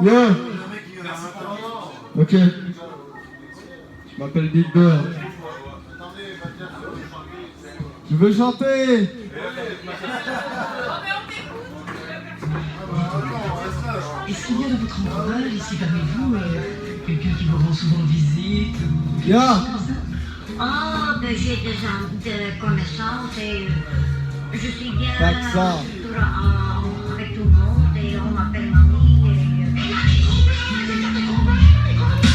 Yo. Ok. Je m'appelle Big Bird. Tu veux chanter? Est-ce qu'il y a dans votre entourage, ici parmi vous, quelqu'un qui vous rend souvent visite ou quelque Yeah. chose comme ça? Oh, ben j'ai des connaissances et je suis bien Pas que ça. avec tout le monde et on m'appelle mamie et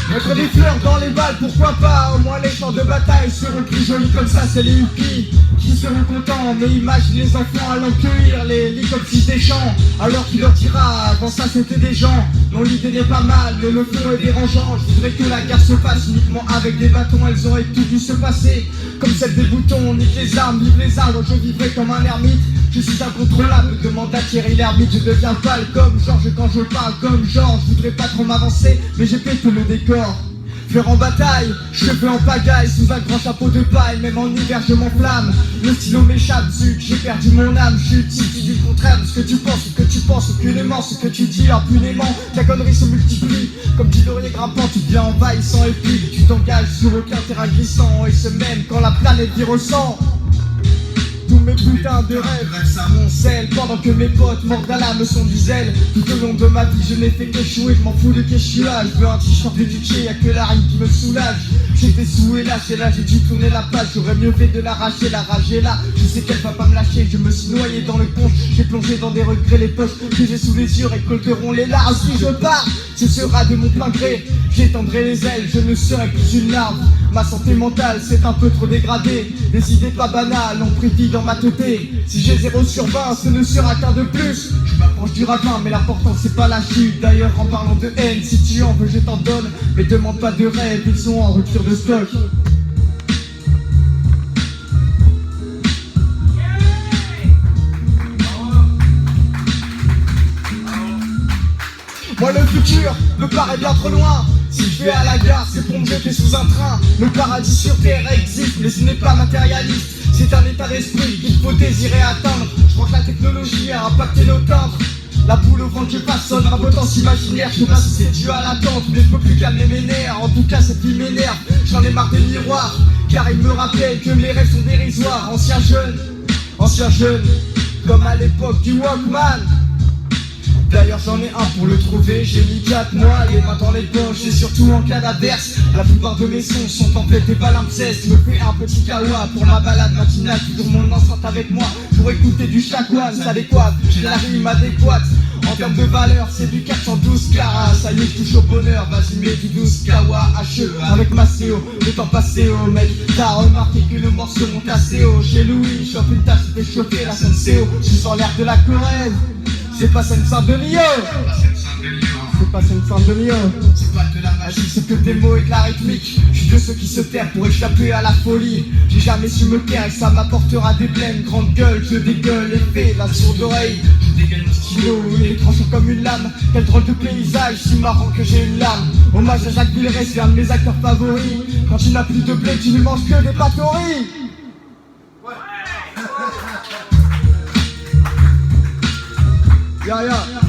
Mettre des fleurs dans les balles, pourquoi pas? Au moins les champs de bataille seront plus jolis comme ça, c'est les hippies qui seront contents. Mais imagine les enfants allant cueillir les lits comme si des champs. Alors qui leur dira, avant ça c'était des gens. Non, l'idée n'est pas mal, mais le fond est dérangeant. Je voudrais que la guerre se passe uniquement avec des bâtons. Elles auraient tout dû se passer comme celle des boutons. Nique les armes, vive les arbres, je vivrai comme un ermite. Je suis incontrôlable, demande à Thierry l'ermite. Je deviens pâle comme Georges quand je parle comme Georges. Je voudrais pas trop m'avancer, mais j'ai pété le décor. Faire en bataille, cheveux en pagaille, sous un grand chapeau de paille, même en hiver je m'enflamme. Le stylo m'échappe, zut, j'ai perdu mon âme, je suis du contraire de ce que tu penses, aucunement, ce que tu dis impunément. Ta connerie se multiplie, comme dit laurier grimpant, tu deviens envahissant et puis tu t'engages sur aucun terrain glissant, et ce même quand la planète y ressent. Tous mes putains de rêves s'amoncellent pendant que mes potes mordent à l'âme sont du zèle. Tout au long de ma vie je n'ai fait qu'échouer, je m'en fous de qui je suis là. Je veux un t-shirt de Gucci, y'a que la rime qui me soulage. J'étais sous et lâché, là j'ai dû tourner la page. J'aurais mieux fait de l'arracher, la rage est là. Je sais qu'elle va pas me lâcher, je me suis noyé dans le punch. J'ai plongé dans des regrets, les poches que j'ai sous les yeux récolteront les larmes. Si je pars, ce sera de mon plein gré. J'étendrai les ailes, je ne serai plus une larve. Ma santé mentale s'est un peu trop dégradée. Des idées pas banales ont pris vie dans ma tête. Si j'ai 0 sur 20, ce ne sera qu'un de plus. Je m'approche du ravin, mais l'important c'est pas la chute. D'ailleurs en parlant de haine, si tu en veux je t'en donne. Mais demande pas de rêve, ils sont en rupture de stock. Moi le futur me paraît bien trop loin. Si je vais à la gare, c'est pour me jeter sous un train. Le paradis sur terre existe, mais ce n'est pas matérialiste. C'est un état d'esprit qu'il faut désirer atteindre. Je crois que la technologie a impacté nos timbres. La boule au ventre je façonne ma potence imaginaire. Je sais pas si c'est dû à l'attente, mais je peux plus calmer mes nerfs. En tout cas cette vie m'énerve, j'en ai marre des miroirs. Car il me rappelle que mes rêves sont dérisoires. Ancien jeune, comme à l'époque du Walkman. D'ailleurs j'en ai un pour le trouver, j'ai mis 4 mois, les mains dans les poches et surtout en cas d'averse. La plupart de mes sons sont en fait des palimpsestes. Je me fais un petit kawa pour ma balade matinale, toujours mon enceinte avec moi pour écouter du Shaq-One, c'est adéquat, j'ai la rime adéquate. En termes de valeur, c'est du 412 carats. Ça y est, je touche au bonheur, vas-y mets du 12 kawa HE avec ma CO, le temps passé oh mec. T'as remarqué que le morceau monte assez haut. Chez Louis, chauffe une tasse, fait chauffer la Senseo. Je suis en l'air de la Corrèze. C'est pas Seine-Saint-Denis, c'est pas Seine-Saint-Denis, c'est pas de la magie, c'est que des mots et de la rythmique. Je suis de ceux qui se tairent pour échapper à la folie. J'ai jamais su me taire et ça m'apportera des plaines. Grande gueule, je dégueule l'effet, la sourde oreille. Je dégueule mon stylo, il est tranchant comme une lame. Quel drôle de paysage, si marrant que j'ai une lame. Hommage à Jacques Villeray, c'est un de mes acteurs favoris. Quand tu n'as plus de blé, tu ne manges que des pâtes au riz. Yeah, yeah.